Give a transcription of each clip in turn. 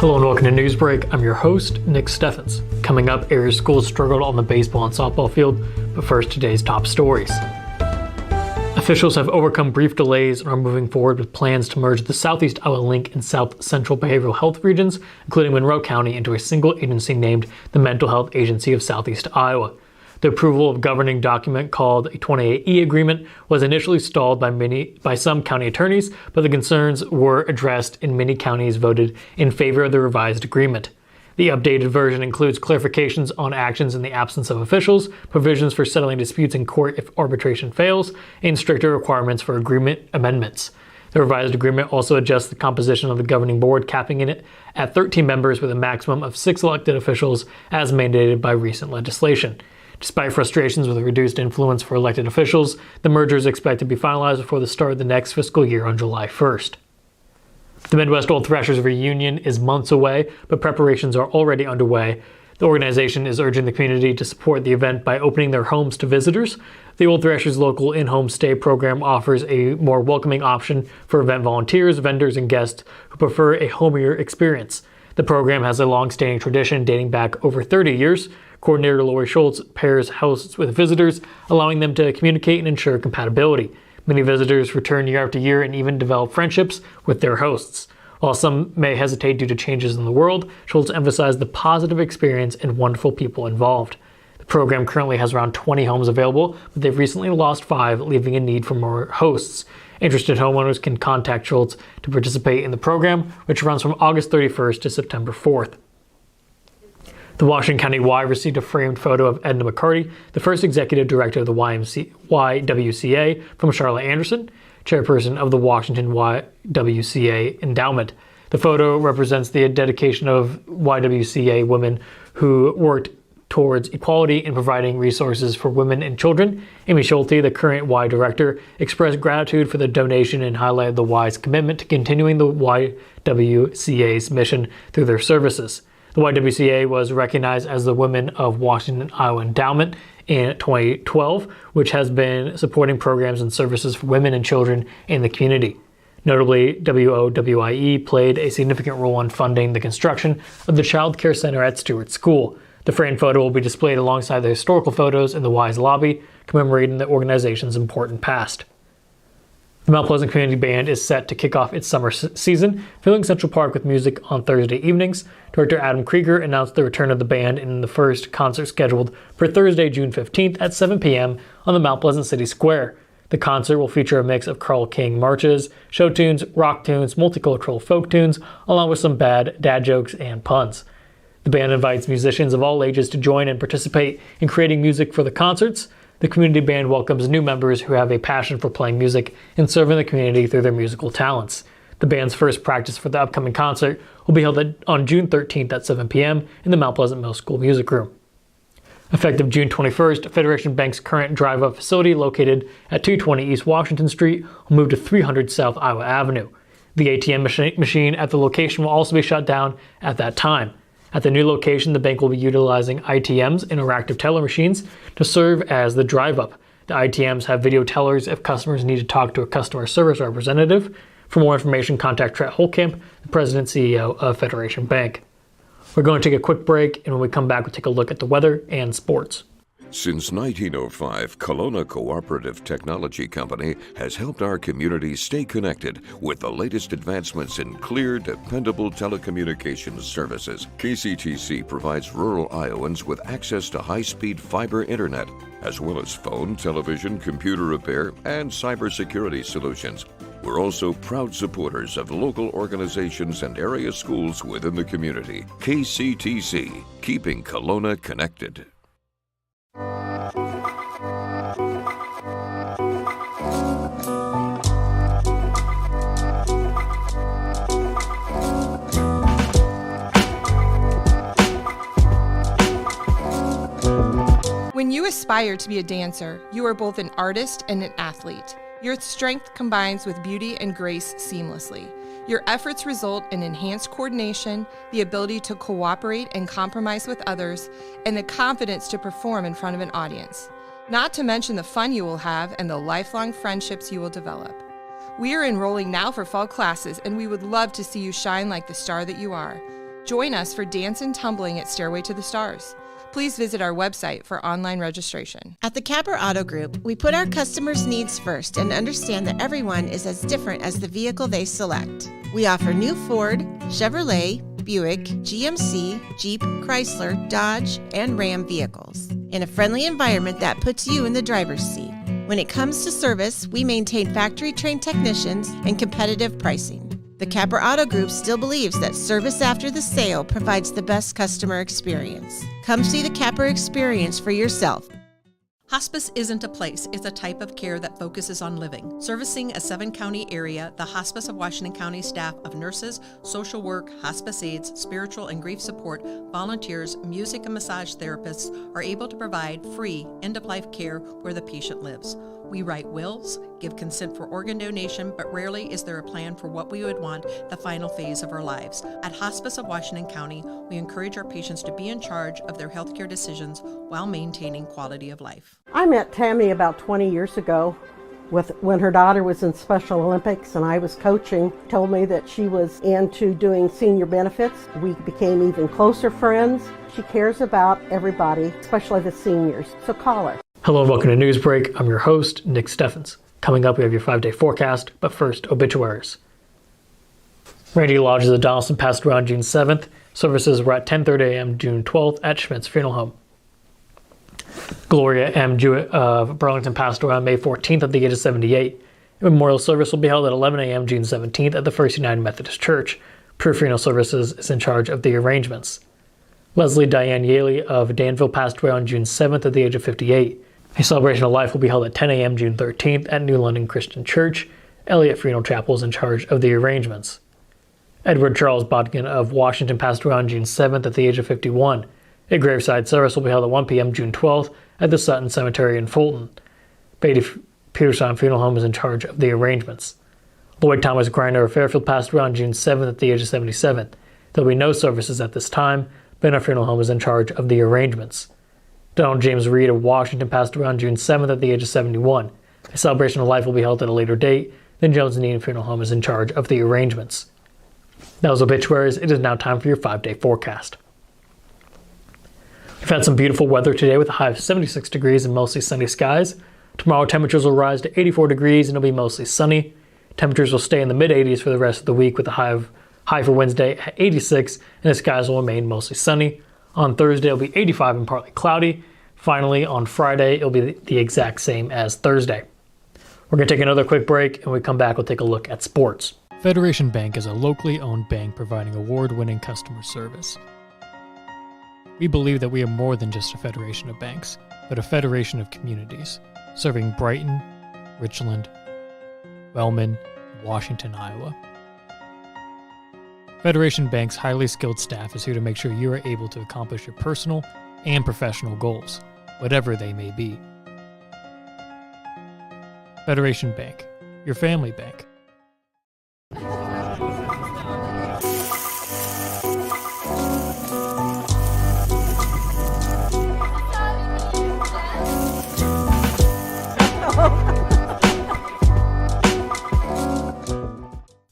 Hello and welcome to Newsbreak. I'm your host, Nick Steffens. Coming up, area schools struggled on the baseball and softball field, but first, today's top stories. Officials have overcome brief delays and are moving forward with plans to merge the Southeast Iowa Link and South Central Behavioral Health regions, including Monroe County, into a single agency named the Mental Health Agency of Southeast Iowa. The approval of governing document called a 28E agreement was initially stalled by some county attorneys, but the concerns were addressed and many counties voted in favor of the revised agreement. The updated version includes clarifications on actions in the absence of officials, provisions for settling disputes in court if arbitration fails, and stricter requirements for agreement amendments. The revised agreement also adjusts the composition of the governing board, capping it at 13 members with a maximum of 6 elected officials as mandated by recent legislation. Despite frustrations with reduced influence for elected officials, the merger is expected to be finalized before the start of the next fiscal year on July 1st. The Midwest Old Thrashers reunion is months away, but preparations are already underway. The organization is urging the community to support the event by opening their homes to visitors. The Old Thrashers local in-home stay program offers a more welcoming option for event volunteers, vendors, and guests who prefer a homier experience. The program has a long-standing tradition dating back over 30 years. Coordinator Lori Schultz pairs hosts with visitors, allowing them to communicate and ensure compatibility. Many visitors return year after year and even develop friendships with their hosts. While some may hesitate due to changes in the world, Schultz emphasized the positive experience and wonderful people involved. The program currently has around 20 homes available, but they've recently lost 5, leaving a need for more hosts. Interested homeowners can contact Schultz to participate in the program, which runs from August 31st to September 4th. The Washington County Y received a framed photo of Edna McCarty, the first executive director of the YWCA, from Charlotte Anderson, chairperson of the Washington YWCA Endowment. The photo represents the dedication of YWCA women who worked towards equality and providing resources for women and children. Amy Schulte, the current Y director, expressed gratitude for the donation and highlighted the Y's commitment to continuing the YWCA's mission through their services. The YWCA was recognized as the Women of Washington, Iowa Endowment in 2012, which has been supporting programs and services for women and children in the community. Notably, WOWIE played a significant role in funding the construction of the Child Care Center at Stewart School. The framed photo will be displayed alongside the historical photos in the Y's lobby, commemorating the organization's important past. The Mount Pleasant Community Band is set to kick off its summer season, filling Central Park with music on Thursday evenings. Director Adam Krieger announced the return of the band in the first concert scheduled for Thursday, June 15th at 7 p.m. on the Mount Pleasant City Square. The concert will feature a mix of Carl King marches, show tunes, rock tunes, multicultural folk tunes, along with some bad dad jokes and puns. The band invites musicians of all ages to join and participate in creating music for the concerts. The community band welcomes new members who have a passion for playing music and serving the community through their musical talents. The band's first practice for the upcoming concert will be held on June 13th at 7 p.m. in the Mount Pleasant Middle School Music Room. Effective June 21st, Federation Bank's current drive-up facility located at 220 East Washington Street will move to 300 South Iowa Avenue. The ATM machine at the location will also be shut down at that time. At the new location, the bank will be utilizing ITMs, interactive teller machines, to serve as the drive-up. The ITMs have video tellers if customers need to talk to a customer service representative. For more information, contact Trent Holtkamp, the president and CEO of Federation Bank. We're going to take a quick break, and when we come back, we'll take a look at the weather and sports. Since 1905, Kelowna Cooperative Technology Company has helped our community stay connected with the latest advancements in clear, dependable telecommunications services. KCTC provides rural Iowans with access to high-speed fiber internet, as well as phone, television, computer repair, and cybersecurity solutions. We're also proud supporters of local organizations and area schools within the community. KCTC, keeping Kelowna connected. When you aspire to be a dancer, you are both an artist and an athlete. Your strength combines with beauty and grace seamlessly. Your efforts result in enhanced coordination, the ability to cooperate and compromise with others, and the confidence to perform in front of an audience. Not to mention the fun you will have and the lifelong friendships you will develop. We are enrolling now for fall classes, and we would love to see you shine like the star that you are. Join us for dance and tumbling at Stairway to the Stars. Please visit our website for online registration. At the Capper Auto Group, we put our customers' needs first and understand that everyone is as different as the vehicle they select. We offer new Ford, Chevrolet, Buick, GMC, Jeep, Chrysler, Dodge, and Ram vehicles in a friendly environment that puts you in the driver's seat. When it comes to service, we maintain factory-trained technicians and competitive pricing. The Capper Auto Group still believes that service after the sale provides the best customer experience. Come see the Capper experience for yourself. Hospice isn't a place, it's a type of care that focuses on living. Servicing a 7-county area, the Hospice of Washington County staff of nurses, social work, hospice aides, spiritual and grief support, volunteers, music and massage therapists are able to provide free end-of-life care where the patient lives. We write wills, give consent for organ donation, but rarely is there a plan for what we would want the final phase of our lives. At Hospice of Washington County, we encourage our patients to be in charge of their healthcare decisions while maintaining quality of life. I met Tammy about 20 years ago when her daughter was in Special Olympics and I was coaching. Told me that she was into doing senior benefits. We became even closer friends. She cares about everybody, especially the seniors, so call her. Hello and welcome to Newsbreak. I'm your host, Nick Steffens. Coming up, we have your 5-day forecast, but first, obituaries. Randy Lodge of the Donaldson passed away on June 7th. Services were at 10:30 a.m. June 12th at Schmidt's Funeral Home. Gloria M. Jewett of Burlington passed away on May 14th at the age of 78. A memorial service will be held at 11 a.m. June 17th at the First United Methodist Church. Pure Funeral Services is in charge of the arrangements. Leslie Diane Yaley of Danville passed away on June 7th at the age of 58. A celebration of life will be held at 10 a.m. June 13th at New London Christian Church. Elliott Funeral Chapel is in charge of the arrangements. Edward Charles Bodkin of Washington passed away on June 7th at the age of 51. A graveside service will be held at 1 p.m. June 12th at the Sutton Cemetery in Fulton. Beatty Peterson Funeral Home is in charge of the arrangements. Lloyd Thomas Grinder of Fairfield passed away on June 7th at the age of 77. There will be no services at this time. Benner Funeral Home is in charge of the arrangements. Donald James Reed of Washington passed away on June 7th at the age of 71. A celebration of life will be held at a later date. Then Jones and Eaton Funeral Home is in charge of the arrangements. That was obituaries. It is now time for your 5-day forecast. We've had some beautiful weather today with a high of 76 degrees and mostly sunny skies. Tomorrow temperatures will rise to 84 degrees and it'll be mostly sunny. Temperatures will stay in the mid-80s for the rest of the week with a high for Wednesday at 86 and the skies will remain mostly sunny. On Thursday, it'll be 85 and partly cloudy. Finally, on Friday, it'll be the exact same as Thursday. We're going to take another quick break, and when we come back, we'll take a look at sports. Federation Bank is a locally owned bank providing award-winning customer service. We believe that we are more than just a federation of banks, but a federation of communities, serving Brighton, Richland, Wellman, and Washington, Iowa. Federation Bank's highly skilled staff is here to make sure you are able to accomplish your personal and professional goals, whatever they may be. Federation Bank, your family bank.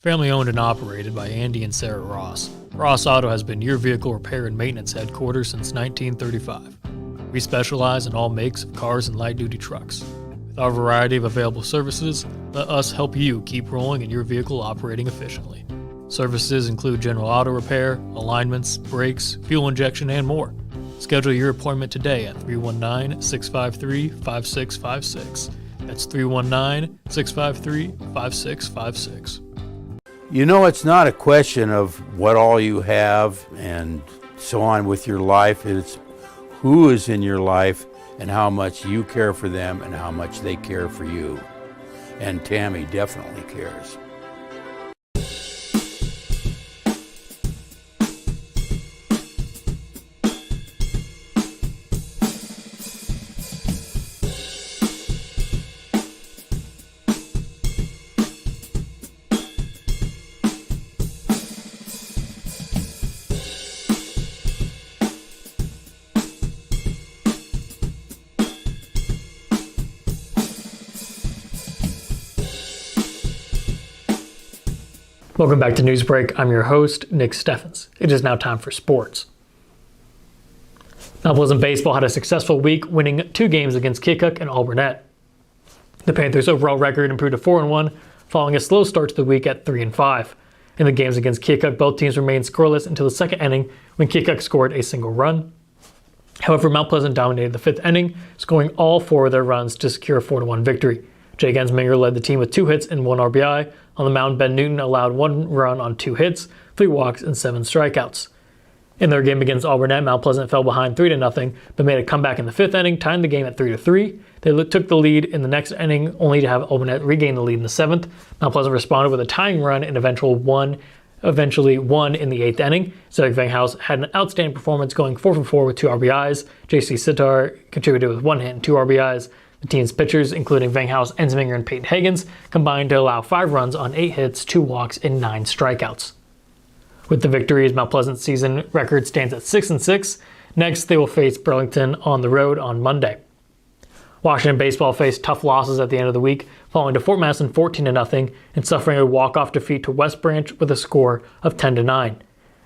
Family owned and operated by Andy and Sarah Ross. Ross Auto has been your vehicle repair and maintenance headquarters since 1935. We specialize in all makes of cars and light-duty trucks. With our variety of available services, let us help you keep rolling and your vehicle operating efficiently. Services include general auto repair, alignments, brakes, fuel injection, and more. Schedule your appointment today at 319-653-5656. That's 319-653-5656. You know, it's not a question of what all you have and so on with your life. It's who is in your life and how much you care for them and how much they care for you. And Tammy definitely cares. Welcome back to Newsbreak. I'm your host, Nick Steffens. It is now time for sports. Mount Pleasant baseball had a successful week, winning 2 games against Keokuk and Alburnett. The Panthers' overall record improved to 4-1, following a slow start to the week at 3-5. In the games against Keokuk, both teams remained scoreless until the second inning when Keokuk scored a single run. However, Mount Pleasant dominated the 5th inning, scoring all 4 of their runs to secure a 4-1 victory. Jake Ensminger led the team with 2 hits and 1 RBI. On the mound, Ben Newton allowed 1 run on 2 hits, 3 walks, and 7 strikeouts. In their game against Alburnett, Mount Pleasant fell behind 3-0, but made a comeback in the 5th inning, tying the game at 3-3. They took the lead in the next inning, only to have Alburnett regain the lead in the 7th. Mount Pleasant responded with a tying run and eventually won in the 8th inning. Cedric Vanghouse had an outstanding performance, going 4-for-4 with 2 RBIs. J.C. Sitar contributed with 1 hit and 2 RBIs. The team's pitchers, including Vanghouse, Ensminger, and Peyton Higgins, combined to allow 5 runs on 8 hits, 2 walks, and 9 strikeouts. With the victories, Mount Pleasant's season record stands at 6-6. Next, they will face Burlington on the road on Monday. Washington baseball faced tough losses at the end of the week, falling to Fort Madison 14-0 and suffering a walk-off defeat to West Branch with a score of 10-9.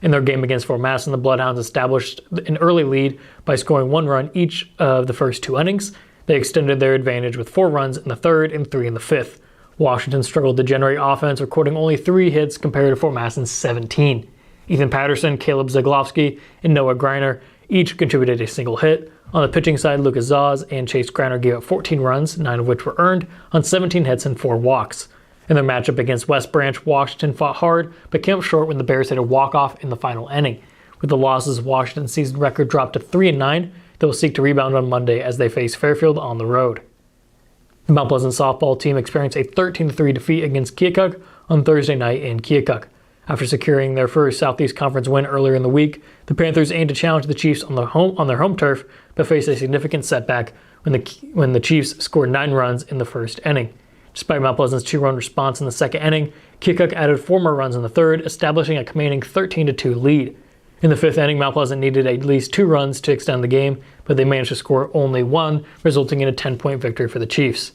In their game against Fort Madison, the Bloodhounds established an early lead by scoring 1 run each of the first 2 innings. They extended their advantage with 4 runs in the 3rd and 3 in the 5th. Washington struggled to generate offense, recording only 3 hits compared to Fort Madison's 17. Ethan Patterson, Caleb Zaglovsky, and Noah Greiner each contributed a single hit. On the pitching side, Lucas Zaz and Chase Greiner gave up 14 runs, 9 of which were earned, on 17 hits and 4 walks. In their matchup against West Branch, Washington fought hard, but came up short when the Bears hit a walk-off in the final inning. With the losses, Washington's season record dropped to 3-9. They will seek to rebound on Monday as they face Fairfield on the road. The Mount Pleasant softball team experienced a 13-3 defeat against Keokuk on Thursday night in Keokuk. After securing their first Southeast Conference win earlier in the week, the Panthers aimed to challenge the Chiefs on their home turf, but faced a significant setback when the Chiefs scored 9 runs in the first inning. Despite Mount Pleasant's 2-run response in the second inning, Keokuk added 4 more runs in the 3rd, establishing a commanding 13-2 lead. In the 5th inning, Mount Pleasant needed at least 2 runs to extend the game, but they managed to score only 1, resulting in a 10-point victory for the Chiefs.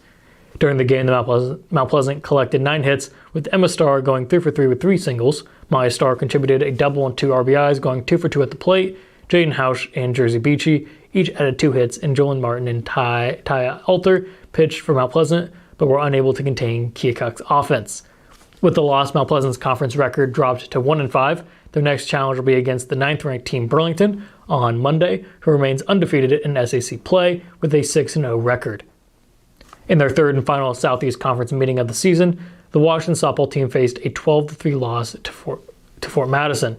During the game, Mount Pleasant collected 9 hits, with Emma Starr going 3-for-3 with 3 singles. Maya Starr contributed a double and 2 RBIs, going 2-for-2 at the plate. Jaden Hausch and Jersey Beachy each added 2 hits, and Jolyn Martin and Taya Alter pitched for Mount Pleasant, but were unable to contain Keokuk's offense. With the loss, Mount Pleasant's conference record dropped to 1-5. Their next challenge will be against the 9th-ranked team Burlington on Monday, who remains undefeated in SAC play with a 6-0 record. In their 3rd and final Southeast Conference meeting of the season, the Washington softball team faced a 12-3 loss to Fort Madison.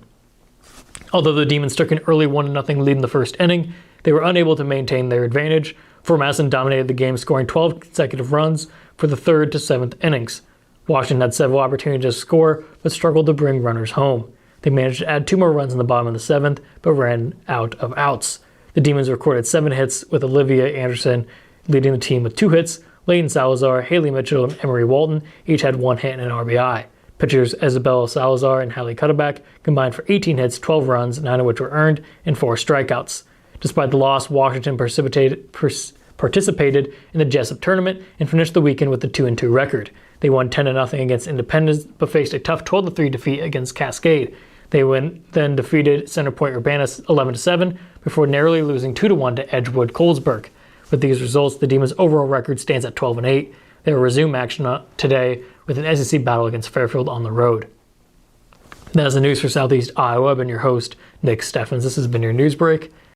Although the Demons took an early 1-0 lead in the first inning, they were unable to maintain their advantage. Fort Madison dominated the game, scoring 12 consecutive runs for the 3rd to 7th innings. Washington had several opportunities to score, but struggled to bring runners home. They managed to add 2 more runs in the bottom of the 7th, but ran out of outs. The Demons recorded 7 hits, with Olivia Anderson leading the team with 2 hits. Leighton Salazar, Haley Mitchell, and Emery Walton each had 1 hit and an RBI. Pitchers Isabella Salazar and Hallie Cutterback combined for 18 hits, 12 runs, 9 of which were earned, and 4 strikeouts. Despite the loss, Washington participated in the Jessup tournament and finished the weekend with a 2-2 record. They won 10-0 against Independence, but faced a tough 12-3 defeat against Cascade. They then defeated Center Point Urbanus 11-7 before narrowly losing 2-1 to Edgewood Colesburg. With these results, the Demons' overall record stands at 12-8. They will resume action today with an SEC battle against Fairfield on the road. That is the news for Southeast Iowa. I've been your host, Nick Steffens. This has been your News Break.